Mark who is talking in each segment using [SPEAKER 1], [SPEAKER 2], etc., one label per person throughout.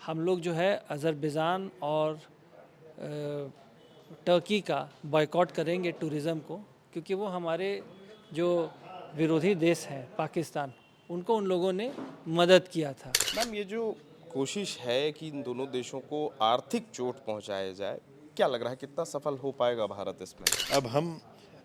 [SPEAKER 1] हम लोग जो है अज़रबैजान और टर्की का बॉयकॉट करेंगे टूरिज़्म को, क्योंकि वो हमारे जो विरोधी देश हैं पाकिस्तान, उनको उन लोगों ने मदद किया था।
[SPEAKER 2] मैम, ये जो कोशिश है कि इन दोनों देशों को आर्थिक चोट पहुंचाया जाए, क्या लग रहा है कितना सफल हो पाएगा भारत इसमें?
[SPEAKER 3] अब हम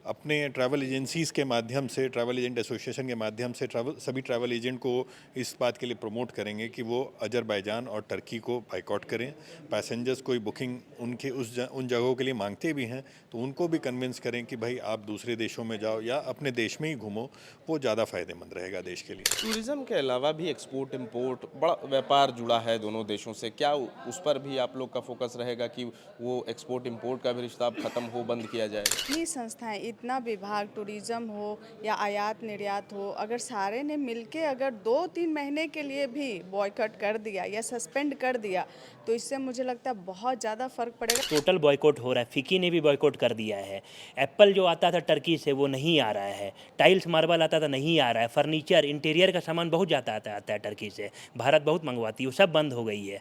[SPEAKER 3] अपने ट्रैवल एजेंसीज़ के माध्यम से, ट्रैवल एजेंट एसोसिएशन के माध्यम से सभी ट्रैवल एजेंट को इस बात के लिए प्रमोट करेंगे कि वो अज़रबैजान और टर्की को बाइकआउट करें। पैसेंजर्स कोई बुकिंग उनके उन जगहों के लिए मांगते भी हैं तो उनको भी कन्विंस करें कि भाई आप दूसरे देशों में जाओ या अपने देश में ही घूमो, वो ज़्यादा फ़ायदेमंद रहेगा देश के लिए।
[SPEAKER 2] टूरिज्म के अलावा भी एक्सपोर्ट इंपोर्ट बड़ा व्यापार जुड़ा है दोनों देशों से, क्या उस पर भी आप लोग का फोकस रहेगा कि वो एक्सपोर्ट इंपोर्ट का भी रिश्ता अब खत्म हो, बंद किया जाए?
[SPEAKER 4] इतनी संस्थाएं, इतना विभाग, टूरिज्म हो या आयात निर्यात हो, अगर सारे ने मिलके अगर 2-3 महीने के लिए भी बॉयकॉट कर दिया या सस्पेंड कर दिया तो इससे मुझे लगता है बहुत ज़्यादा फर्क पड़ेगा।
[SPEAKER 5] टोटल बॉयकॉट हो रहा है। फिकी ने भी बॉयकॉट कर दिया है। एप्पल जो आता था टर्की से वो नहीं आ रहा है। टाइल्स मार्बल आता था नहीं आ रहा है। फर्नीचर इंटीरियर का सामान बहुत ज़्यादा आता है टर्की से, भारत बहुत मंगवाती है, वो सब बंद हो गई है।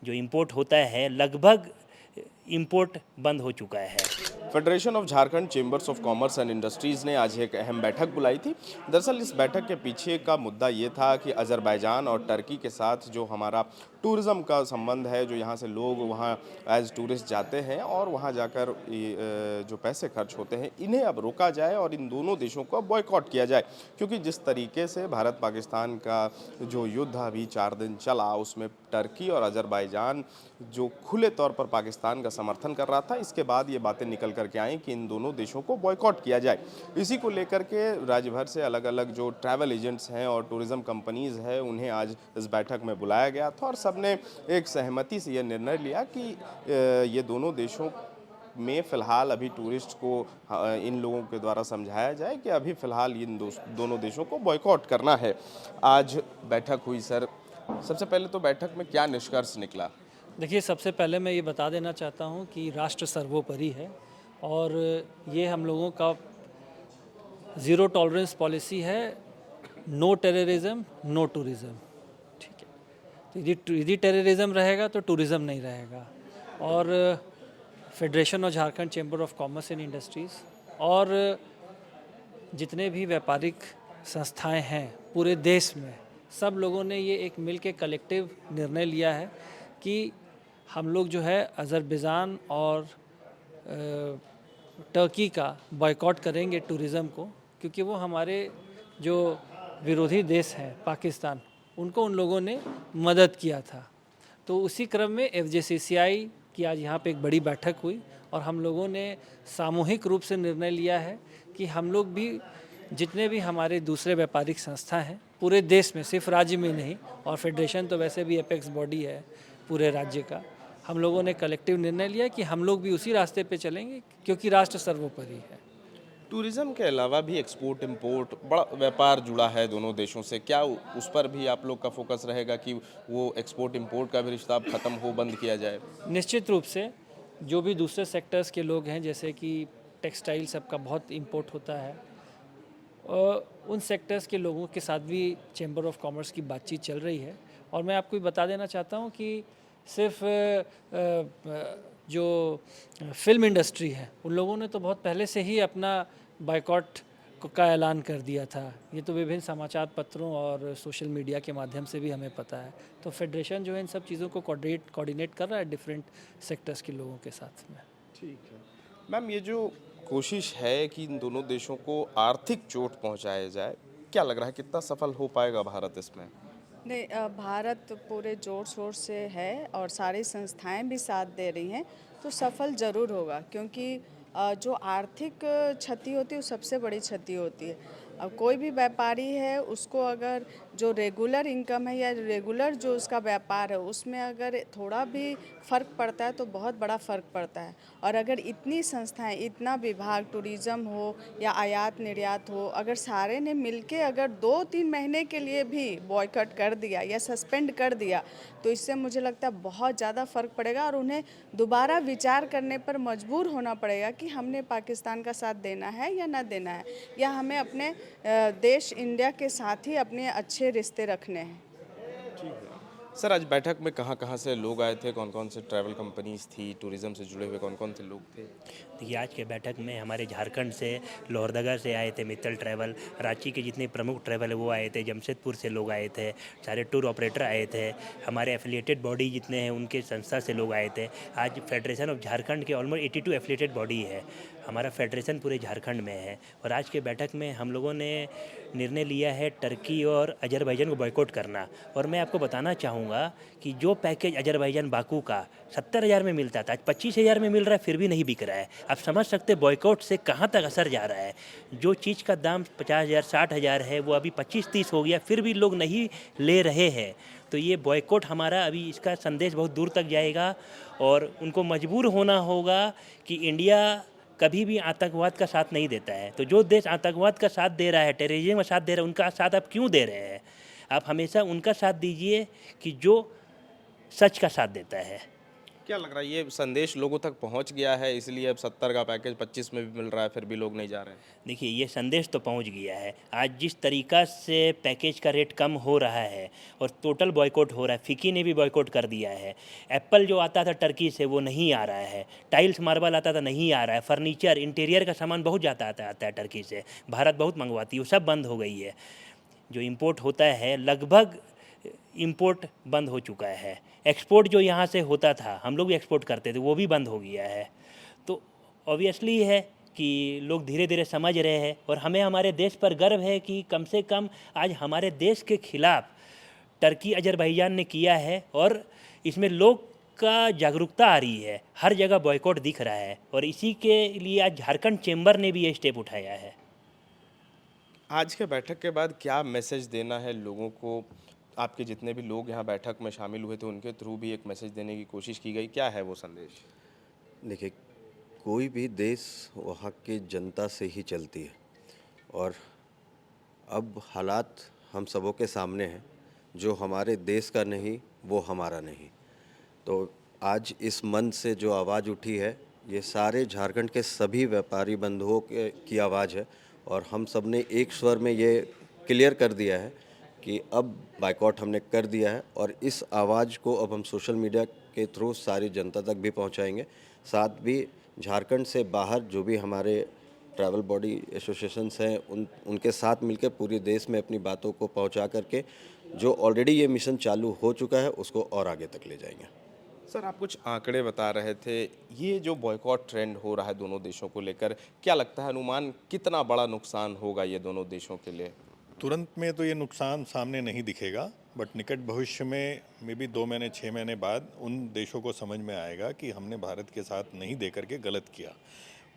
[SPEAKER 5] जो इंपोर्ट होता है लगभग इंपोर्ट बंद हो चुका है।
[SPEAKER 2] Federation of Jharkhand chambers of commerce and industries ने आज एक अहम बैठक बुलाई थी। दरअसल इस बैठक के पीछे का मुद्दा ये था कि अज़रबैजान और टर्की के साथ जो हमारा टूरिज़्म का संबंध है, जो यहाँ से लोग वहाँ एज टूरिस्ट जाते हैं और वहाँ जाकर जो पैसे खर्च होते हैं, इन्हें अब रोका जाए और इन दोनों देशों को बॉयकॉट किया जाए। क्योंकि जिस तरीके से भारत पाकिस्तान का जो युद्ध अभी 4 दिन चला, उसमें टर्की और अज़रबैजान जो खुले तौर पर पाकिस्तान का समर्थन कर रहा था, इसके बाद ये बातें निकल करके आई कि इन दोनों देशों को बॉयकॉट किया जाए। इसी को लेकर के राज्य भर से अलग अलग जो ट्रैवल एजेंट्स हैं और टूरिज़्म कंपनीज़ हैं, उन्हें आज इस बैठक में बुलाया गया था और सबने एक सहमति से यह निर्णय लिया कि ये दोनों देशों में फ़िलहाल अभी टूरिस्ट को इन लोगों के द्वारा समझाया जाए कि अभी फ़िलहाल इन दोनों देशों को बॉयकॉट करना है। आज बैठक हुई सर, सबसे पहले तो बैठक में क्या निष्कर्ष निकला?
[SPEAKER 1] देखिए, सबसे पहले मैं ये बता देना चाहता हूँ कि राष्ट्र सर्वोपरि है और ये हम लोगों का ज़ीरो टॉलरेंस पॉलिसी है। No terrorism, no tourism. ठीक है, तो यदि टेररिज्म रहेगा तो टूरिज़्म नहीं रहेगा। और federation of Jharkhand chamber of commerce and industries और जितने भी व्यापारिक संस्थाएं हैं पूरे देश में, सब लोगों ने ये एक मिल के कलेक्टिव निर्णय लिया है कि हम लोग जो है अज़रबैजान और टर्की का बॉयकॉट करेंगे टूरिज़्म को, क्योंकि वो हमारे जो विरोधी देश हैं पाकिस्तान, उनको उन लोगों ने मदद किया था। तो उसी क्रम में FJCCI की आज यहाँ पे एक बड़ी बैठक हुई और हम लोगों ने सामूहिक रूप से निर्णय लिया है कि हम लोग भी जितने भी हमारे दूसरे व्यापारिक संस्था हैं पूरे देश में, सिर्फ राज्य में नहीं, और फेडरेशन तो वैसे भी एपेक्स बॉडी है पूरे राज्य का, हम लोगों ने कलेक्टिव निर्णय लिया कि हम लोग भी उसी रास्ते पे चलेंगे क्योंकि राष्ट्र सर्वोपरि है।
[SPEAKER 2] टूरिज्म के अलावा भी एक्सपोर्ट इंपोर्ट बड़ा व्यापार जुड़ा है दोनों देशों से, क्या उस पर भी आप लोग का फोकस रहेगा कि वो एक्सपोर्ट इंपोर्ट का भी रिश्ता अब खत्म हो, बंद किया जाए?
[SPEAKER 1] निश्चित रूप से जो भी दूसरे सेक्टर्स के लोग हैं, जैसे कि टेक्सटाइल सबका बहुत इंपोर्ट होता है, उन सेक्टर्स के लोगों के साथ भी चेंबर ऑफ कॉमर्स की बातचीत चल रही है। और मैं आपको बता देना चाहता हूँ कि सिर्फ जो फिल्म इंडस्ट्री है, उन लोगों ने तो बहुत पहले से ही अपना बायकॉट का ऐलान कर दिया था। ये तो विभिन्न समाचार पत्रों और सोशल मीडिया के माध्यम से भी हमें पता है। तो फेडरेशन जो है इन सब चीज़ों को कोऑर्डिनेट कर रहा है डिफरेंट सेक्टर्स के लोगों के साथ में।
[SPEAKER 2] ठीक है मैम, ये जो कोशिश है कि इन दोनों देशों को आर्थिक चोट पहुंचाया जाए, क्या लग रहा है कितना सफल हो पाएगा भारत इसमें?
[SPEAKER 4] नहीं, भारत पूरे जोर शोर से है और सारी संस्थाएं भी साथ दे रही हैं, तो सफल ज़रूर होगा। क्योंकि जो आर्थिक क्षति होती है वो सबसे बड़ी क्षति होती है। अब कोई भी व्यापारी है, उसको अगर जो रेगुलर इनकम है या रेगुलर जो उसका व्यापार है, उसमें अगर थोड़ा भी फ़र्क पड़ता है तो बहुत बड़ा फ़र्क पड़ता है। और अगर इतनी संस्थाएं, इतना विभाग, टूरिज़्म हो या आयात निर्यात हो, अगर सारे ने मिलके अगर 2-3 महीने के लिए भी बॉयकॉट कर दिया या सस्पेंड कर दिया तो इससे मुझे लगता है बहुत ज़्यादा फ़र्क पड़ेगा और उन्हें दोबारा विचार करने पर मजबूर होना पड़ेगा कि हमने पाकिस्तान का साथ देना है या ना देना है, या हमें अपने देश इंडिया के साथ ही अपने अच्छे रिश्ते रखने हैं।
[SPEAKER 2] ठीक है सर आज बैठक में कहाँ से लोग आए थे, कौन कौन से ट्रैवल कंपनीज थी, टूरिज्म से जुड़े हुए कौन कौन से लोग थे?
[SPEAKER 5] देखिए, आज के बैठक में हमारे झारखंड से, लोहरदगा से आए थे मित्तल ट्रैवल, रांची के जितने प्रमुख ट्रैवल है वो आए थे, जमशेदपुर से लोग आए थे, सारे टूर ऑपरेटर आए थे, हमारे एफिलिएटेड बॉडी जितने हैं उनके संस्था से लोग आए थे। आज फेडरेशन ऑफ झारखंड के ऑलमोस्ट 82 एफिलिएटेड बॉडी है, हमारा फेडरेशन पूरे झारखंड में है। और आज के बैठक में हम लोगों ने निर्णय लिया है टर्की और अजरबैजान को बॉयकॉट करना। और मैं आपको बताना चाहूँगा कि जो पैकेज अजरबैजान बाकू का 70,000 में मिलता था, आज 25,000 में मिल रहा है, फिर भी नहीं बिक रहा है। आप समझ सकते बॉयकॉट से कहाँ तक असर जा रहा है। जो चीज़ का दाम 50,000 60,000 है वो अभी 25-30 हो गया, फिर भी लोग नहीं ले रहे हैं। तो ये बॉयकॉट हमारा, अभी इसका संदेश बहुत दूर तक जाएगा और उनको मजबूर होना होगा कि इंडिया कभी भी आतंकवाद का साथ नहीं देता है। तो जो देश आतंकवाद का साथ दे रहा है, टेररिज्म का साथ दे रहा है, उनका साथ आप क्यों दे रहे हैं? आप हमेशा उनका साथ दीजिए कि जो सच का साथ देता है।
[SPEAKER 2] क्या लग रहा है ये संदेश लोगों तक पहुंच गया है, इसलिए अब 70 का पैकेज 25 में भी मिल रहा है, फिर भी लोग नहीं जा रहे हैं?
[SPEAKER 5] देखिए, ये संदेश तो पहुंच गया है। आज जिस तरीक़ा से पैकेज का रेट कम हो रहा है और टोटल बॉयकॉट हो रहा है, फिकी ने भी बॉयकॉट कर दिया है। एप्पल जो आता था टर्की से वो नहीं आ रहा है, टाइल्स मार्बल आता था नहीं आ रहा है, फर्नीचर इंटीरियर का सामान बहुत ज़्यादा आता है टर्की से, भारत बहुत मंगवाती है, वो सब बंद हो गई है। जो इम्पोर्ट होता है लगभग इंपोर्ट बंद हो चुका है। एक्सपोर्ट जो यहाँ से होता था, हम लोग भी एक्सपोर्ट करते थे, वो भी बंद हो गया है। तो ऑब्वियसली है कि लोग धीरे धीरे समझ रहे हैं और हमें हमारे देश पर गर्व है कि कम से कम आज हमारे देश के खिलाफ टर्की अजरबैजान ने किया है और इसमें लोग का जागरूकता आ रही है, हर जगह बॉयकॉट दिख रहा है और इसी के लिए आज झारखंड चेंबर ने भी ये स्टेप उठाया है।
[SPEAKER 2] आज के बैठक के बाद क्या मैसेज देना है लोगों को? आपके जितने भी लोग यहाँ बैठक में शामिल हुए थे उनके थ्रू भी एक मैसेज देने की कोशिश की गई, क्या है वो संदेश?
[SPEAKER 6] देखिए, कोई भी देश वहाँ की जनता से ही चलती है और अब हालात हम सबों के सामने हैं। जो हमारे देश का नहीं वो हमारा नहीं। तो आज इस मंच से जो आवाज़ उठी है, ये सारे झारखंड के सभी व्यापारी बंधुओं की आवाज़ है और हम सब ने एक स्वर में ये क्लियर कर दिया है कि अब बाइकॉट हमने कर दिया है और इस आवाज़ को अब हम सोशल मीडिया के थ्रू सारी जनता तक भी पहुंचाएंगे। साथ भी झारखंड से बाहर जो भी हमारे ट्रैवल बॉडी एसोसिएशंस हैं उनके साथ मिलकर पूरे देश में अपनी बातों को पहुंचा करके जो ऑलरेडी ये मिशन चालू हो चुका है उसको और आगे तक ले जाएंगे।
[SPEAKER 2] सर आप कुछ आंकड़े बता रहे थे, ये जो बॉयकॉट ट्रेंड हो रहा है दोनों देशों को लेकर, क्या लगता है अनुमान कितना बड़ा नुकसान होगा ये दोनों देशों के लिए?
[SPEAKER 3] तुरंत में तो ये नुकसान सामने नहीं दिखेगा, बट निकट भविष्य में मे बी 2 महीने 6 महीने बाद उन देशों को समझ में आएगा कि हमने भारत के साथ नहीं दे करके गलत किया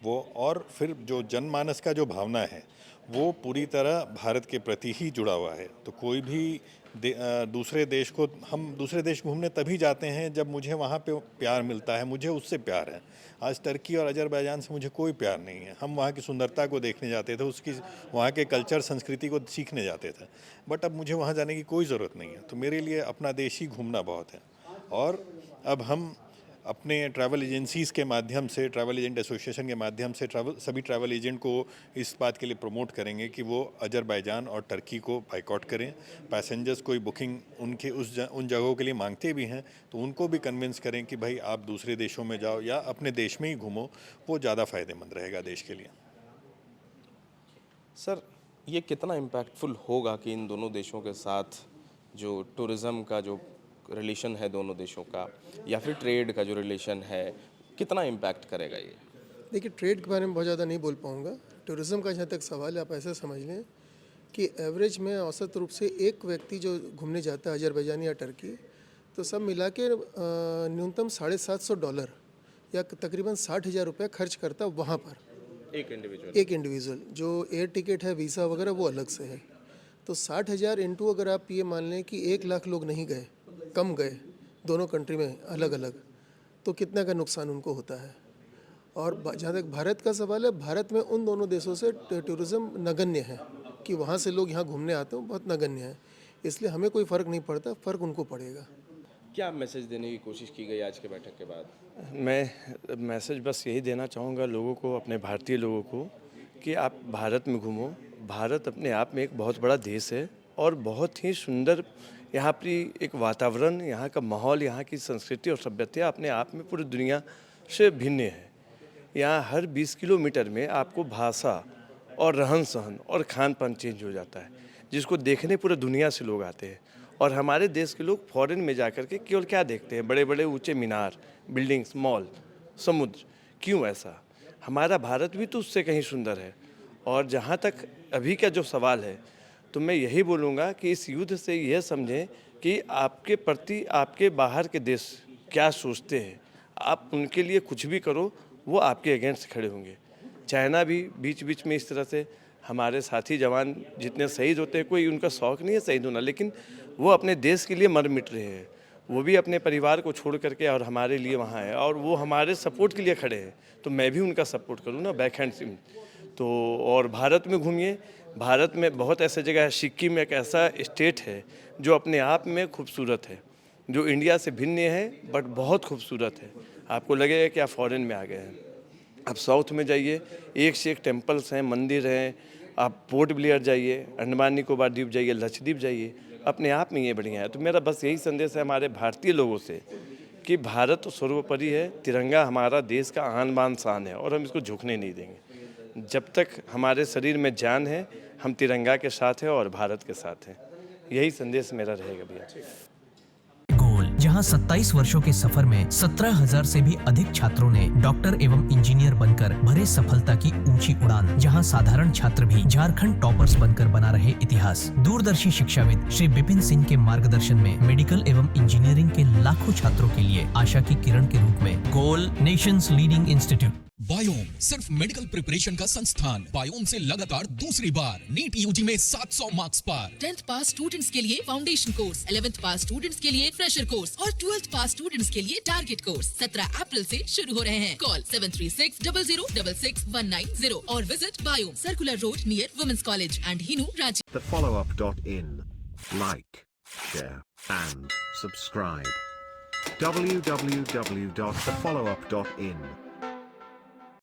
[SPEAKER 3] वो। और फिर जो जनमानस का जो भावना है वो पूरी तरह भारत के प्रति ही जुड़ा हुआ है। तो कोई भी दूसरे देश को, हम दूसरे देश घूमने तभी जाते हैं जब मुझे वहाँ पे प्यार मिलता है, मुझे उससे प्यार है। आज टर्की और अजरबैजान से मुझे कोई प्यार नहीं है। हम वहाँ की सुंदरता को देखने जाते थे, उसकी वहाँ के कल्चर संस्कृति को सीखने जाते थे, बट अब मुझे वहाँ जाने की कोई ज़रूरत नहीं है। तो मेरे लिए अपना देश ही घूमना बहुत है। और अब हम अपने ट्रैवल एजेंसीज़ के माध्यम से, ट्रैवल एजेंट एसोसिएशन के माध्यम से सभी ट्रैवल एजेंट को इस बात के लिए प्रमोट करेंगे कि वो अजरबैजान और टर्की को बाइकॉट करें। पैसेंजर्स कोई बुकिंग उनके उन जगहों के लिए मांगते भी हैं तो उनको भी कन्विंस करें कि भाई आप दूसरे देशों में जाओ या अपने देश में ही घूमो, वो ज़्यादा फ़ायदेमंद रहेगा देश के लिए।
[SPEAKER 2] सर ये कितना इम्पैक्टफुल होगा कि इन दोनों देशों के साथ जो टूरिज़्म का जो रिलेशन है दोनों देशों का, या फिर ट्रेड का जो रिलेशन है, कितना इम्पैक्ट करेगा ये?
[SPEAKER 7] देखिए, ट्रेड के बारे में बहुत ज़्यादा नहीं बोल पाऊँगा। टूरिज़्म का जहाँ तक सवाल है, आप ऐसा समझ लें कि एवरेज में औसत रूप से एक व्यक्ति जो घूमने जाता है अजरबैजान या टर्की, तो सब मिला के न्यूनतम $750 या तकरीबन 60,000 रुपये खर्च करता है वहाँ पर। एक इंडिविजुअल जो एयर टिकट है, वीज़ा वगैरह वो अलग से है। तो 60,000 इंटू अगर आप ये मान लें कि 1 लाख लोग नहीं गए, कम गए दोनों कंट्री में अलग अलग, तो कितना का नुकसान उनको होता है। और जहाँ तक भारत का सवाल है, भारत में उन दोनों देशों से टूरिज़्म नगण्य है कि वहाँ से लोग यहाँ घूमने आते हैं, बहुत नगण्य है। इसलिए हमें कोई फ़र्क नहीं पड़ता, फ़र्क उनको पड़ेगा।
[SPEAKER 2] क्या मैसेज देने की कोशिश की गई आज के बैठक के बाद?
[SPEAKER 8] मैं मैसेज बस यही देना चाहूँगा लोगों को, अपने भारतीय लोगों को, कि आप भारत में घूमो। भारत अपने आप में एक बहुत बड़ा देश है और बहुत ही सुंदर यहाँ की एक वातावरण, यहाँ का माहौल, यहाँ की संस्कृति और सभ्यता अपने आप में पूरी दुनिया से भिन्न है। यहाँ हर 20 किलोमीटर में आपको भाषा और रहन सहन और खान पान चेंज हो जाता है, जिसको देखने पूरे दुनिया से लोग आते हैं। और हमारे देश के लोग फॉरेन में जाकर के केवल क्या देखते हैं? बड़े बड़े ऊंचे मीनार, बिल्डिंग्स, मॉल, समुद्र। क्यों ऐसा? हमारा भारत भी तो उससे कहीं सुंदर है। और जहाँ तक अभी का जो सवाल है, तो मैं यही बोलूँगा कि इस युद्ध से यह समझें कि आपके प्रति आपके बाहर के देश क्या सोचते हैं। आप उनके लिए कुछ भी करो, वो आपके अगेंस्ट खड़े होंगे। चाइना भी बीच बीच में इस तरह से, हमारे साथी जवान जितने शहीद होते हैं, कोई उनका शौक़ नहीं है शहीद होना, लेकिन वो अपने देश के लिए मर मिट रहे हैं। वो भी अपने परिवार को छोड़ करके और हमारे लिए वहाँ है, और वो हमारे सपोर्ट के लिए खड़े हैं। तो मैं भी उनका सपोर्ट करूँ ना, बैक हैंड से। तो और भारत में घूमिए, भारत में बहुत ऐसे जगह है। सिक्किम एक ऐसा स्टेट है जो अपने आप में खूबसूरत है, जो इंडिया से भिन्न है बट बहुत खूबसूरत है। आपको लगेगा कि आप फॉरेन में आ गए हैं। आप साउथ में जाइए, एक से एक टेम्पल्स हैं, मंदिर हैं। आप पोर्ट ब्लेयर जाइए, अंडमान निकोबार द्वीप जाइए, लक्षद्वीप जाइए, अपने आप में ये बढ़िया है। तो मेरा बस यही संदेश है हमारे भारतीय लोगों से कि भारत सर्वोपरि है, तिरंगा हमारा देश का आन बान शान है, और हम इसको झुकने नहीं देंगे। जब तक हमारे शरीर में जान है, हम तिरंगा के साथ हैं और भारत के साथ हैं। यही संदेश मेरा रहेगा भैया।
[SPEAKER 9] गोल, जहां 27 वर्षों के सफर में 17,000 से भी अधिक छात्रों ने डॉक्टर एवं इंजीनियर बनकर भरे सफलता की ऊंची उड़ान। जहां साधारण छात्र भी झारखंड टॉपर्स बनकर बना रहे इतिहास। दूरदर्शी शिक्षाविद श्री विपिन सिंह के मार्गदर्शन में मेडिकल एवं इंजीनियरिंग के लाखों छात्रों के लिए आशा की किरण के रूप में गोल, नेशंस लीडिंग इंस्टीट्यूट।
[SPEAKER 10] बायोम सिर्फ मेडिकल प्रिपरेशन का संस्थान। बायोम से लगातार दूसरी बार नीट यूजी में 700 मार्क्स पार।
[SPEAKER 11] 10th पास स्टूडेंट्स के लिए फाउंडेशन कोर्स, 11th पास स्टूडेंट्स के लिए फ्रेशर कोर्स और 12th पास स्टूडेंट्स के लिए टारगेट कोर्स 17 अप्रैल से शुरू हो रहे हैं। कॉल 7360066190 और visit Biome, circular road near women's college and Hinoo, Ranchi.
[SPEAKER 12] thefollowup.in. Like, share and subscribe. www.thefollowup.in